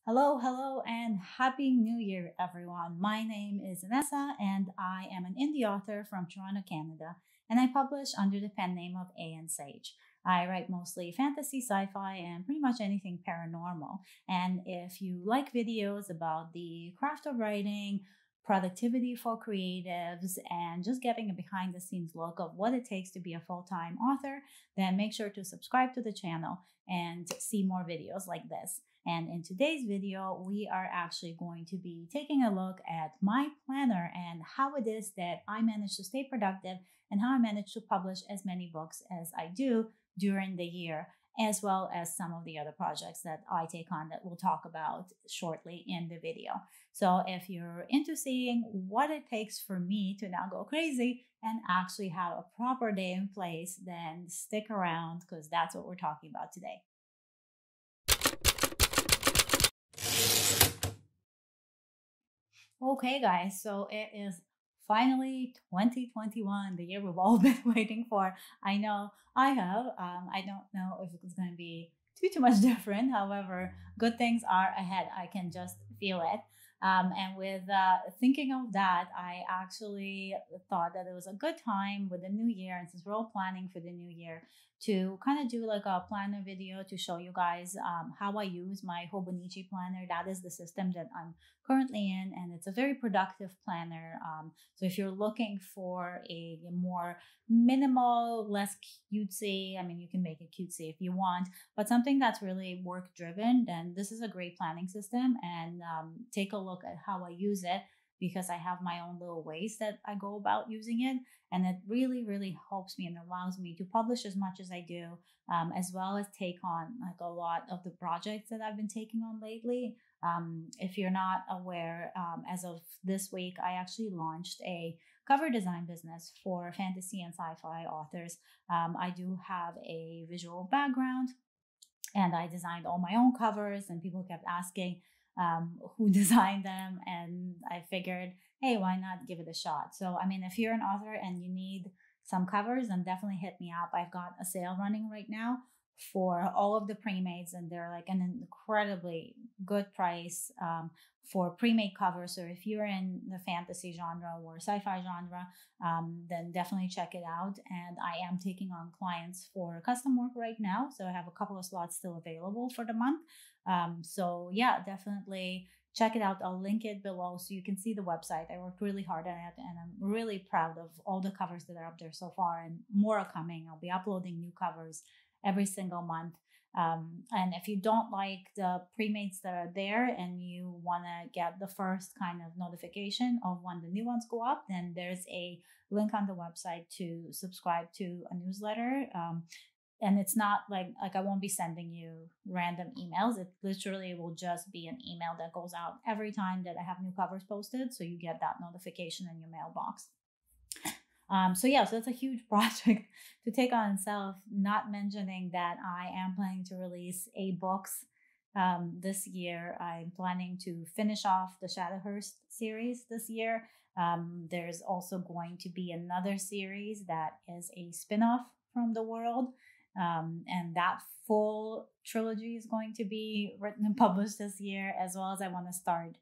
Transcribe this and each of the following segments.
Hello, hello, and Happy New Year, everyone. My name is Vanessa, and I am an indie author from Toronto, Canada, and I publish under the pen name of A.N. Sage. I write mostly fantasy, sci fi, and pretty much anything paranormal. And if you like videos about the craft of writing, productivity for creatives, and just getting a behind the scenes look of what it takes to be a full time author, then make sure to subscribe to the channel and see more videos like this. And in today's video, we are actually going to be taking a look at my planner and how it is that I manage to stay productive and how I manage to publish as many books as I do during the year, as well as some of the other projects that I take on that we'll talk about shortly in the video. So if you're into seeing what it takes for me to not go crazy and actually have a proper day in place, then stick around because that's what we're talking about today. Okay, guys, so it is finally 2021, the year we've all been waiting for. I know I have. I don't know if it's going to be too much different. However, good things are ahead. I can just feel it. And with thinking of that, I actually thought that it was a good time with the new year, and since we're all planning for the new year, to kind of do like a planner video to show you guys how I use my Hobonichi planner. That is the system that I'm currently in, and it's a very productive planner. So if you're looking for a more minimal, less cutesy, I mean, you can make it cutesy if you want, but something that's really work driven, then this is a great planning system. And take a look at how I use it, because I have my own little ways that I go about using it. And it really, really helps me and allows me to publish as much as I do, as well as take on like a lot of the projects that I've been taking on lately. If you're not aware, as of this week, I actually launched a cover design business for fantasy and sci-fi authors. I do have a visual background, and I designed all my own covers, and people kept asking who designed them, and I figured, hey, why not give it a shot? So, I mean, if you're an author and you need some covers, then definitely hit me up. I've got a sale running right now for all of the pre-mades, and they're like an incredibly good price for pre-made covers. So if you're in the fantasy genre or sci-fi genre, then definitely check it out. And I am taking on clients for custom work right now, so I have a couple of slots still available for the month. So yeah, definitely check it out. I'll link it below so you can see the website. I worked really hard on it, and I'm really proud of all the covers that are up there so far, and more are coming. I'll be uploading new covers every single month. And if you don't like the pre-mates that are there and you want to get the first kind of notification of when the new ones go up, then there's a link on the website to subscribe to a newsletter. And it's not like I won't be sending you random emails. It literally will just be an email that goes out every time that I have new covers posted, so you get that notification in your mailbox. So that's a huge project to take on itself, not mentioning that I am planning to release 8 books this year. I'm planning to finish off the Shadowhurst series this year. There's also going to be another series that is a spin-off from the world. And that full trilogy is going to be written and published this year, as well as I want to start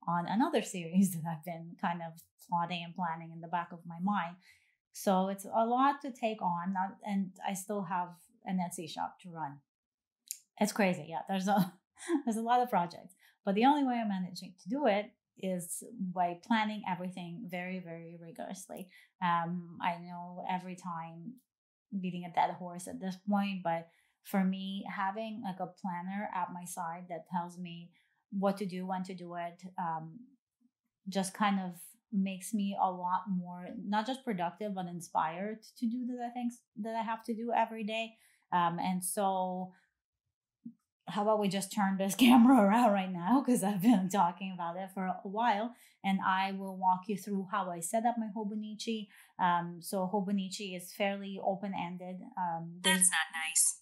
on another series that I've been kind of plotting and planning in the back of my mind. So it's a lot to take on, and I still have an Etsy shop to run. It's crazy. Yeah, there's a lot of projects, but the only way I'm managing to do it is by planning everything very, very rigorously. I know every time beating a dead horse at this point, but for me, having like a planner at my side that tells me what to do, when to do it, just kind of makes me a lot more not just productive but inspired to do the things that I have to do every day. And so how about we just turn this camera around right now, because I've been talking about it for a while, and I will walk you through how I set up my Hobonichi. So Hobonichi is fairly open-ended. That's not nice.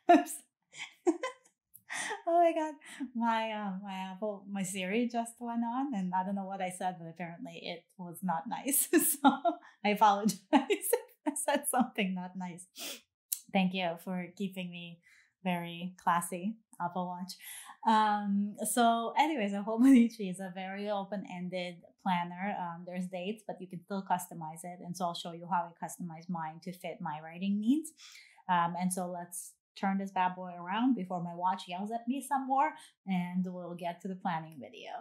Oops. Oh my god, my Siri just went on, and I don't know what I said, but apparently it was not nice. So I apologize if said something not nice. Thank you for keeping me very classy, Apple Watch. So anyways, a Hobonichi is a very open-ended planner. There's dates, but you can still customize it. And so I'll show you how I customize mine to fit my writing needs. And so let's turn this bad boy around before my watch yells at me some more, and we'll get to the planning video.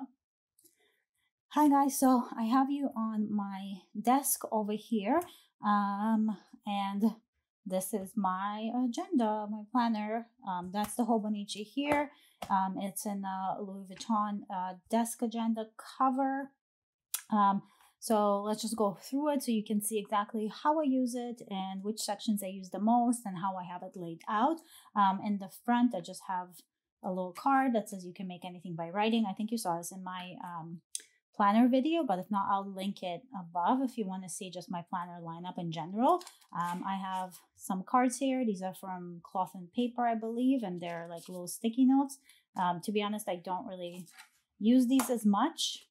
Hi guys, so I have you on my desk over here, and this is my agenda, my planner. That's the Hobonichi here. It's in a Louis Vuitton desk agenda cover. So let's just go through it so you can see exactly how I use it and which sections I use the most and how I have it laid out. In the front, I just have a little card that says you can make anything by writing. I think you saw this in my planner video, but if not, I'll link it above if you want to see just my planner lineup in general. I have some cards here. These are from cloth and paper, I believe, and they're like little sticky notes. To be honest, I don't really use these as much.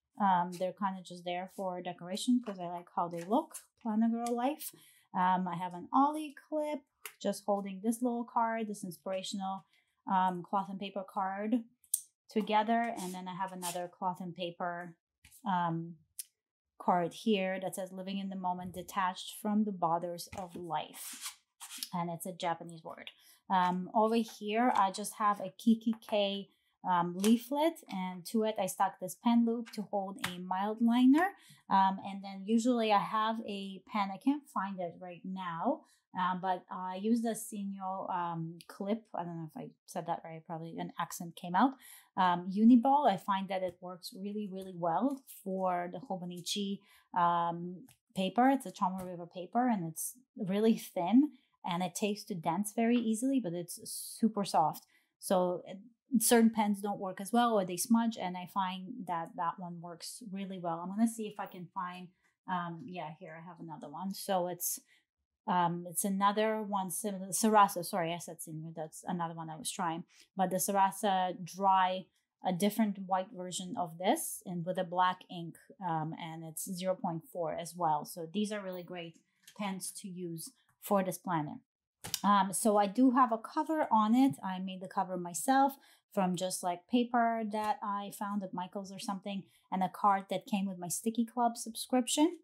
They're kind of just there for decoration because I like how they look. Planner girl life. I have an ollie clip, just holding this little card, this inspirational cloth and paper card together, and then I have another cloth and paper card here that says living in the moment detached from the bothers of life, and it's a Japanese word. Over here I just have a kikki leaflet, and to it I stuck this pen loop to hold a mild liner, and then usually I have a pen. I can't find it right now, but I use the Sino clip. I don't know if I said that right, probably an accent came out. Uniball, I find that it works really, really well for the Hobonichi paper. It's a Chomo River paper, and it's really thin, and it takes to dents very easily, but it's super soft. So certain pens don't work as well, or they smudge, and I find that that one works really well. I'm going to see if I can find, yeah, here I have another one. So it's another one similar, Sarasa, sorry, I said senior, that's another one I was trying, but the Sarasa Dry, a different white version of this, and with a black ink, and it's 0.4 as well. So these are really great pens to use for this planner. So I do have a cover on it. I made the cover myself from just like paper that I found at Michael's or something, and a card that came with my Sticky Club subscription.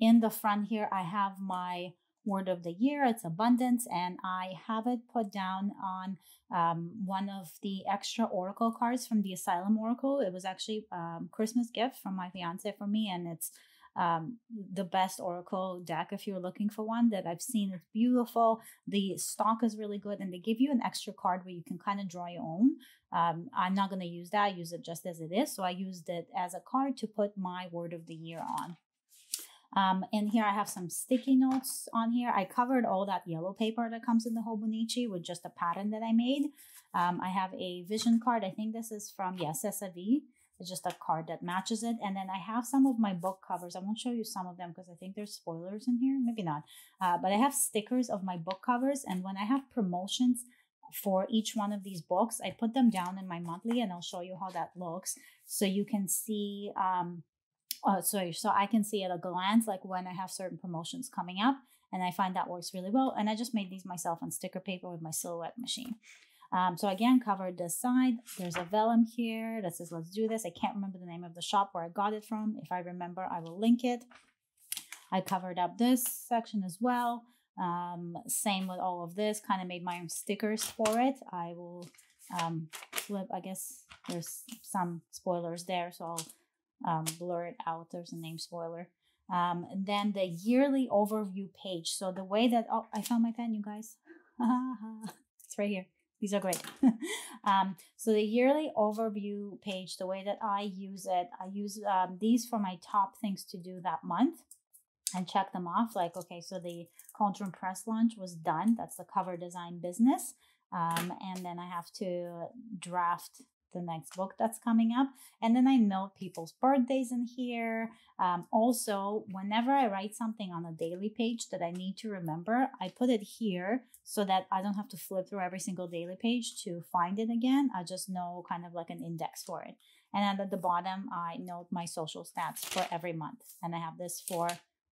In the front here, I have my word of the year. It's abundance, and I have it put down on one of the extra oracle cards from the Asylum Oracle. It was actually Christmas gift from my fiance for me, and it's the best oracle deck if you're looking for one that I've seen. It's beautiful. The stock is really good, and they give you an extra card where you can kind of draw your own. I'm not going to use that. I use it just as it is. So I used it as a card to put my word of the year on. And here I have some sticky notes on here. I covered all that yellow paper that comes in the Hobonichi with just a pattern that I made. I have a vision card. I think this is from, yes, FAVE. It's just a card that matches it. And then I have some of my book covers. I won't show you some of them because I think there's spoilers in here. Maybe not. But I have stickers of my book covers. And when I have promotions for each one of these books, I put them down in my monthly, and I'll show you how that looks. So you can see... so I can see at a glance, like when I have certain promotions coming up, and I find that works really well. And I just made these myself on sticker paper with my silhouette machine. So again, covered this side. There's a vellum here that says, let's do this. I can't remember the name of the shop where I got it from. If I remember, I will link it. I covered up this section as well. Same with all of this, kind of made my own stickers for it. I will flip, I guess there's some spoilers there, so I'll blur it out. There's a name spoiler. And then the yearly overview page. So the way that, oh, I found my pen, you guys. It's right here. These are great. So the yearly overview page, the way that I use it, I use these for my top things to do that month and check them off. Like, okay, so the Cauldron Press launch was done. That's the cover design business. And then I have to draft the next book that's coming up. And then I note people's birthdays in here. Also, whenever I write something on a daily page that I need to remember, I put it here so that I don't have to flip through every single daily page to find it again. I just know kind of like an index for it. And then at the bottom, I note my social stats for every month. And I have this for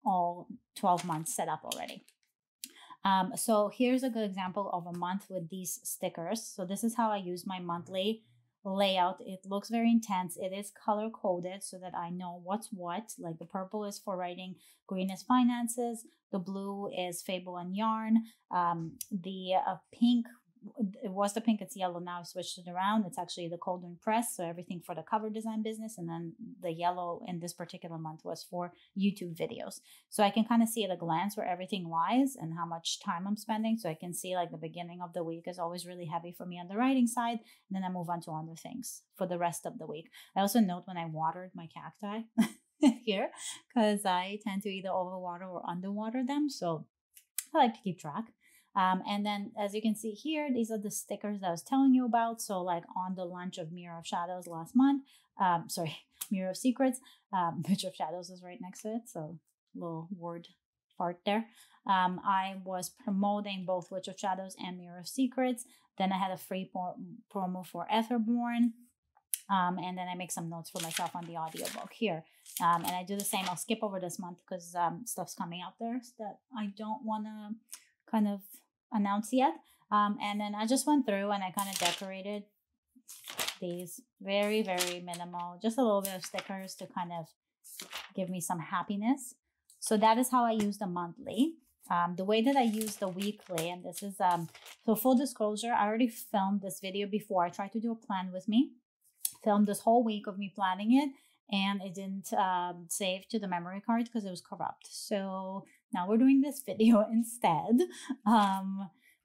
all 12 months set up already. So here's a good example of a month with these stickers. So this is how I use my monthly layout. It looks very intense. It is color coded so that I know what's what. Like the purple is for writing, green is finances, the blue is fable and yarn, the pink, it was the pink, it's yellow now. I switched it around. It's actually the cauldron press, so everything for the cover design business. And then the yellow in this particular month was for YouTube videos. So I can kind of see at a glance where everything lies and how much time I'm spending. So I can see like the beginning of the week is always really heavy for me on the writing side, and then I move on to other things for the rest of the week. I also note when I watered my cacti here, because I tend to either overwater or underwater them, so I like to keep track. And then as you can see here, these are the stickers that I was telling you about. So like on the launch of Mirror of Shadows last month, Mirror of Secrets, Witch of Shadows is right next to it. So little word fart there. I was promoting both Witch of Shadows and Mirror of Secrets. Then I had a free promo for Etherborn. And then I make some notes for myself on the audiobook here. And I do the same. I'll skip over this month because stuff's coming out there that I don't want to kind of announce yet. And then I just went through and I kind of decorated these very, very minimal, just a little bit of stickers to kind of give me some happiness. So that is how I use the monthly. The way that I use the weekly, and this is, so full disclosure, I already filmed this video before. I tried to do a plan with me, filmed this whole week of me planning it, and it didn't save to the memory card because it was corrupt. So now we're doing this video instead.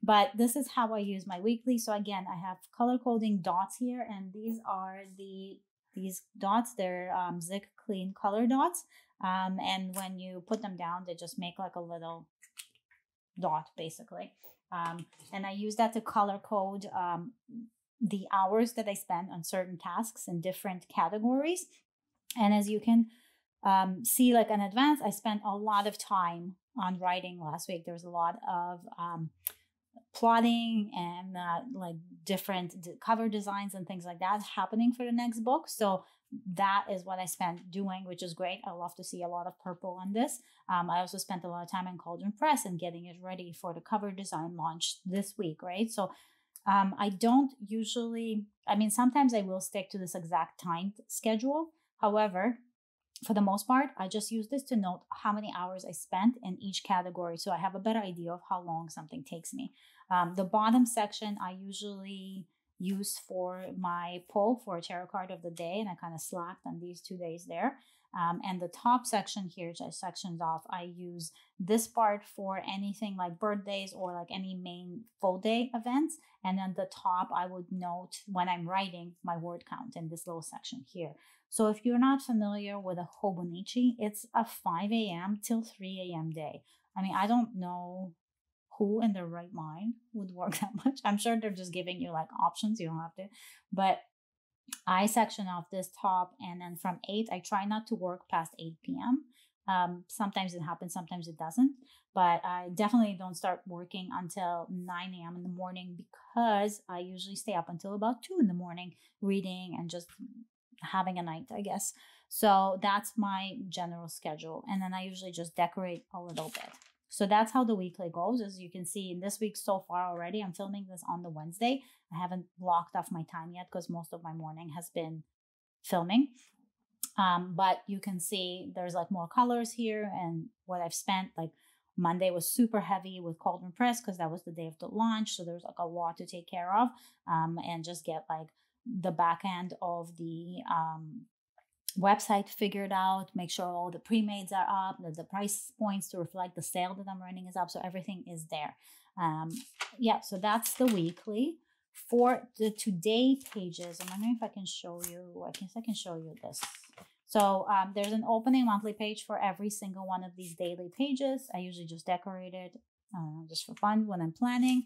But this is how I use my weekly. So again, I have color coding dots here, and these are these dots. They're Zig Clean color dots. And when you put them down, they just make like a little dot basically. And I use that to color code the hours that I spend on certain tasks in different categories. And as you can see, like in advance, I spent a lot of time on writing last week. There was a lot of plotting and like different cover designs and things like that happening for the next book. So that is what I spent doing, which is great. I love to see a lot of purple on this. I also spent a lot of time in Cauldron Press and getting it ready for the cover design launch this week, right? So I don't usually, sometimes I will stick to this exact time schedule. However, for the most part, I just use this to note how many hours I spent in each category, so I have a better idea of how long something takes me. The bottom section I usually use for my pull for a tarot card of the day, and I kind of slacked on these 2 days there. And the top section here, just sections off, I use this part for anything like birthdays or like any main full day events. And then the top, I would note when I'm writing my word count in this little section here. So if you're not familiar with a Hobonichi, it's a 5 a.m. till 3 a.m. day. I don't know who in their right mind would work that much. I'm sure they're just giving you like options. You don't have to. But I section off this top, and then from 8, I try not to work past 8 p.m. Sometimes it happens, sometimes it doesn't. But I definitely don't start working until 9 a.m. in the morning because I usually stay up until about 2 in the morning reading and just having a night, I guess. So that's my general schedule. And then I usually just decorate a little bit. So that's how the weekly goes. As you can see in this week so far already, I'm filming this on the Wednesday. I haven't blocked off my time yet because most of my morning has been filming. But you can see there's like more colors here and what I've spent. Like Monday was super heavy with Cauldron Press because that was the day of the launch. So there's like a lot to take care of and just get like the back end of the website figured out, make sure all the pre-mades are up, that the price points to reflect the sale that I'm running is up, so everything is there. So that's the weekly. For the today pages, I'm wondering if I can show you, I guess I can show you this. So there's an opening monthly page for every single one of these daily pages. I usually just decorate it just for fun when I'm planning.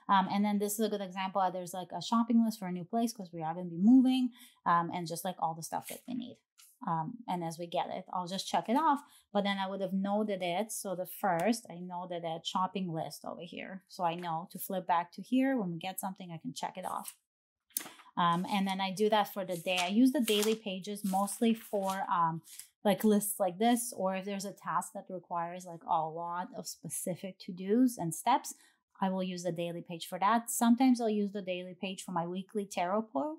And then this is a good example. There's like a shopping list for a new place because we are going to be moving and just like all the stuff that we need. And as we get it, I'll just check it off. But then I would have noted it. So the first, I noted that shopping list over here. So I know to flip back to here. When we get something, I can check it off. And then I do that for the day. I use the daily pages mostly for like lists like this, or if there's a task that requires like a lot of specific to-dos and steps, I will use the daily page for that. Sometimes I'll use the daily page for my weekly tarot pull.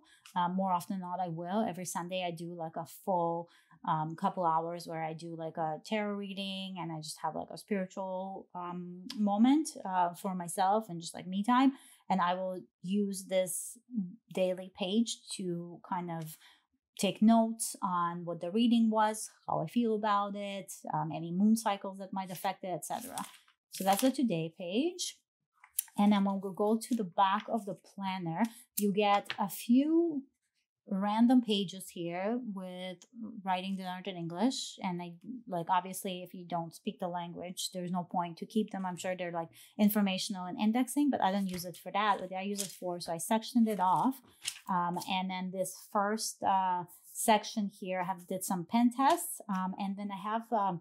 More often than not, I will. Every Sunday, I do like a full couple hours where I do like a tarot reading, and I just have like a spiritual moment for myself and just like me time. And I will use this daily page to kind of take notes on what the reading was, how I feel about it, any moon cycles that might affect it, etc. So that's the today page. And then when we go to the back of the planner, you get a few random pages here with writing that aren't in English. And I like, obviously, if you don't speak the language, there's no point to keep them. I'm sure they're like informational and indexing, but I don't use it for that. What I use it for, so I sectioned it off. And then this first section here, I did some pen tests. And then I have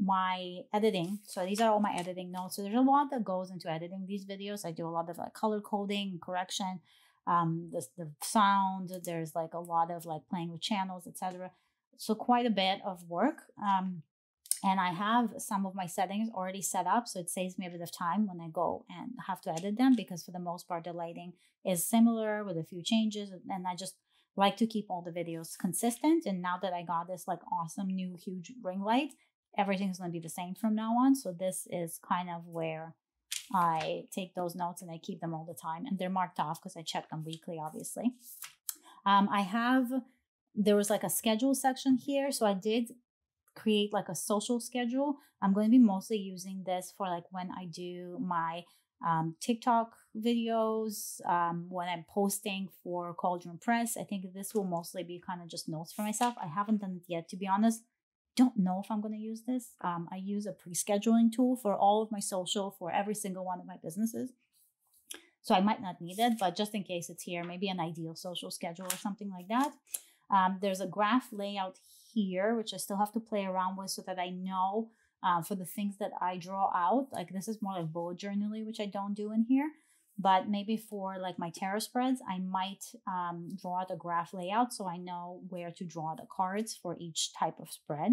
my editing. So these are all my editing notes. So there's a lot that goes into editing these videos. I do a lot of like color coding, correction, the sound. There's like a lot of like playing with channels, etc. So quite a bit of work. And I have some of my settings already set up, so it saves me a bit of time when I go and have to edit them, because for the most part the lighting is similar with a few changes, and I just like to keep all the videos consistent. And now that I got this like awesome new huge ring light, everything's going to be the same from now on. So this is kind of where I take those notes and I keep them all the time, and they're marked off because I check them weekly, obviously. There was like a schedule section here. So I did create like a social schedule. I'm going to be mostly using this for like when I do my TikTok videos, when I'm posting for Cauldron Press. I think this will mostly be kind of just notes for myself. I haven't done it yet, to be honest. Don't know if I'm going to use this. I use a pre-scheduling tool for all of my social for every single one of my businesses. So I might not need it, but just in case it's here, maybe an ideal social schedule or something like that. There's a graph layout here, which I still have to play around with so that I know for the things that I draw out. Like this is more like bullet journaling, which I don't do in here. But maybe for like my tarot spreads, I might draw out a graph layout so I know where to draw the cards for each type of spread.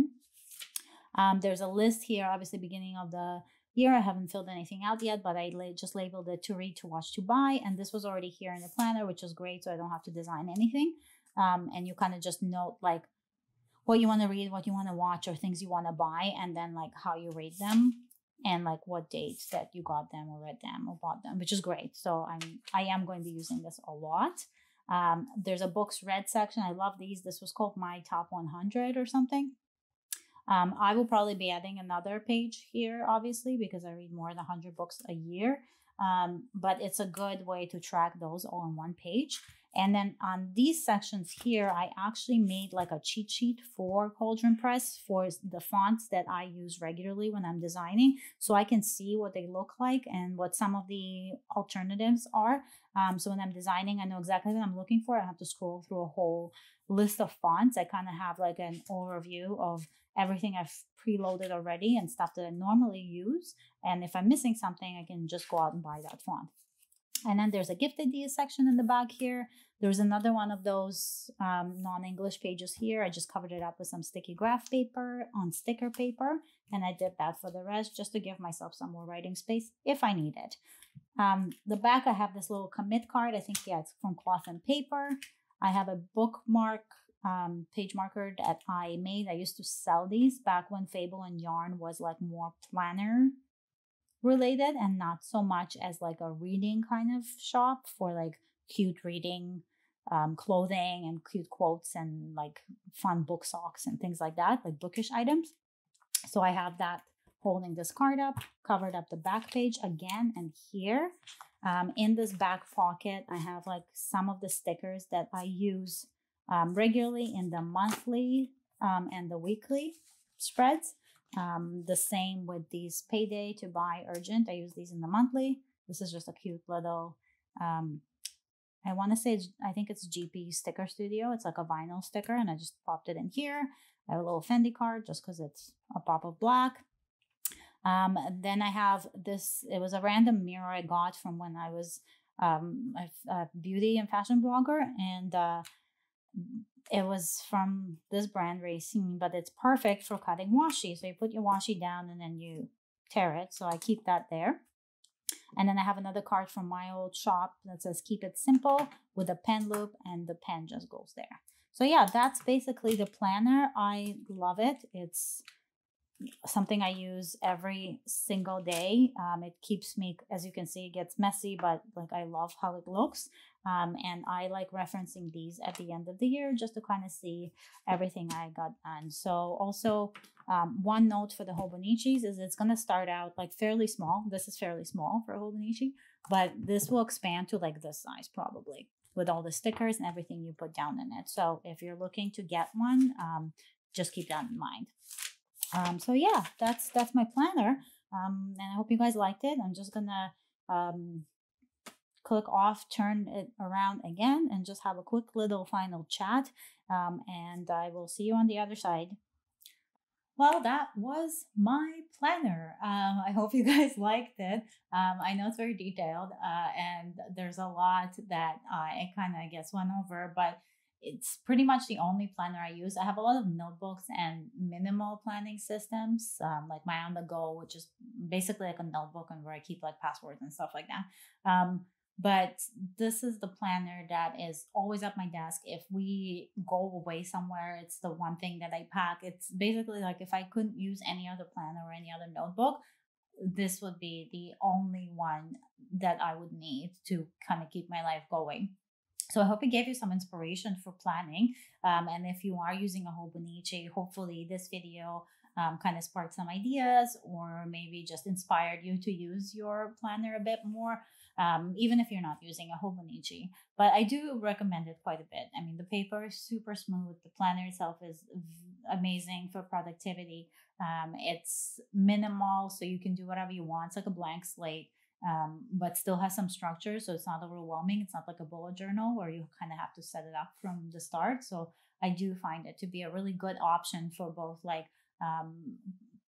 There's a list here, obviously beginning of the year. I haven't filled anything out yet, but I just labeled it to read, to watch, to buy. And this was already here in the planner, which is great. So I don't have to design anything. And you kind of just note like what you want to read, what you want to watch, or things you want to buy, and then like how you rate them, and like what dates that you got them or read them or bought them, which is great. So I am going to be using this a lot. There's a books read section. I love these. This was called My Top 100 or something. I will probably be adding another page here, obviously, because I read more than 100 books a year. But it's a good way to track those all on one page. And then on these sections here, I actually made like a cheat sheet for Cauldron Press for the fonts that I use regularly when I'm designing, so I can see what they look like and what some of the alternatives are. So when I'm designing, I know exactly what I'm looking for. I have to scroll through a whole list of fonts. I kind of have like an overview of everything I've preloaded already and stuff that I normally use. And if I'm missing something, I can just go out and buy that font. And then there's a gift ideas section in the back here. There's another one of those non-English pages here. I just covered it up with some sticky graph paper on sticker paper. And I did that for the rest just to give myself some more writing space if I need it. The back, I have this little commit card. I think, yeah, it's from Cloth and Paper. I have a bookmark page marker that I made. I used to sell these back when Fable and Yarn was like more planner related and not so much as like a reading kind of shop for like cute reading clothing and cute quotes and like fun book socks and things like that, like bookish items. So I have that holding this card up, covered up the back page again. And here in this back pocket, I have like some of the stickers that I use regularly in the monthly and the weekly spreads. The same with these payday to buy urgent. I use these in the monthly. This is just a cute little, I want to say, I think it's GP Sticker Studio. It's like a vinyl sticker, and I just popped it in here. I have a little Fendi card just because it's a pop of black. Then I have this, it was a random mirror I got from when I was a beauty and fashion blogger. And it was from this brand, Racine, but it's perfect for cutting washi. So you put your washi down and then you tear it. So I keep that there. And then I have another card from my old shop that says keep it simple with a pen loop, and the pen just goes there. So yeah, that's basically the planner. I love it. It's something I use every single day. It keeps me, as you can see, it gets messy, but like I love how it looks. And I like referencing these at the end of the year just to kind of see everything I got done. So also, one note for the Hobonichis is it's going to start out like fairly small. This is fairly small for a Hobonichi, but this will expand to like this size probably with all the stickers and everything you put down in it. So if you're looking to get one, just keep that in mind. So yeah, that's my planner, and I hope you guys liked it. I'm just gonna click off, turn it around again, and just have a quick little final chat, and I will see you on the other side. Well, that was my planner. I hope you guys liked it. I know it's very detailed, and there's a lot that I kind of, I guess, went over, but it's pretty much the only planner I use. I have a lot of notebooks and minimal planning systems, like my On the Go, which is basically like a notebook and where I keep like passwords and stuff like that. But this is the planner that is always at my desk. If we go away somewhere, it's the one thing that I pack. It's basically like if I couldn't use any other planner or any other notebook, this would be the only one that I would need to kind of keep my life going. So I hope it gave you some inspiration for planning. And if you are using a Hobonichi, hopefully this video kind of sparked some ideas, or maybe just inspired you to use your planner a bit more, even if you're not using a Hobonichi. But I do recommend it quite a bit. I mean, the paper is super smooth. The planner itself is amazing for productivity. It's minimal, so you can do whatever you want. It's like a blank slate. But still has some structure, so it's not overwhelming. It's not like a bullet journal where you kind of have to set it up from the start. So I do find it to be a really good option for both like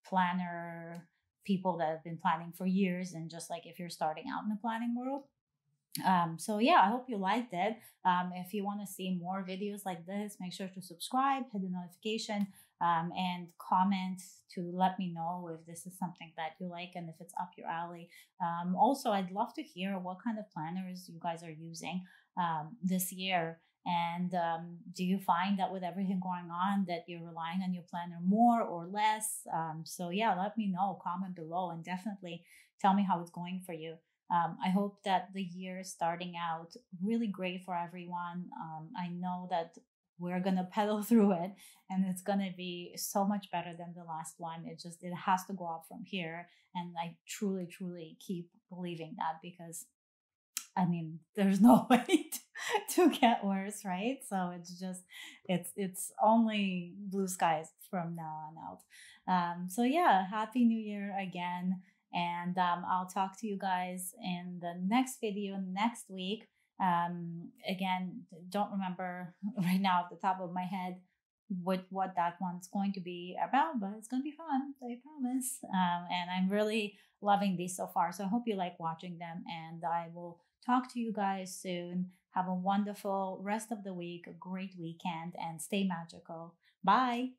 planner people that have been planning for years, and just like if you're starting out in the planning world. So yeah, I hope you liked it. If you want to see more videos like this, make sure to subscribe, hit the notification, and comment to let me know if this is something that you like and if it's up your alley. Also, I'd love to hear what kind of planners you guys are using this year. And do you find that with everything going on that you're relying on your planner more or less? So yeah, let me know, comment below, and definitely tell me how it's going for you. I hope that the year is starting out really great for everyone. I know that we're gonna pedal through it, and it's gonna be so much better than the last one. It has to go up from here, and I truly keep believing that, because I mean, there's no way to get worse, right? So it's only blue skies from now on out. So yeah, happy New Year again, and I'll talk to you guys in the next video next week. Again, don't remember right now at the top of my head what that one's going to be about, but it's going to be fun, I promise. And I'm really loving these so far, so I hope you like watching them, and I will talk to you guys soon. Have a wonderful rest of the week, a great weekend, and stay magical. Bye.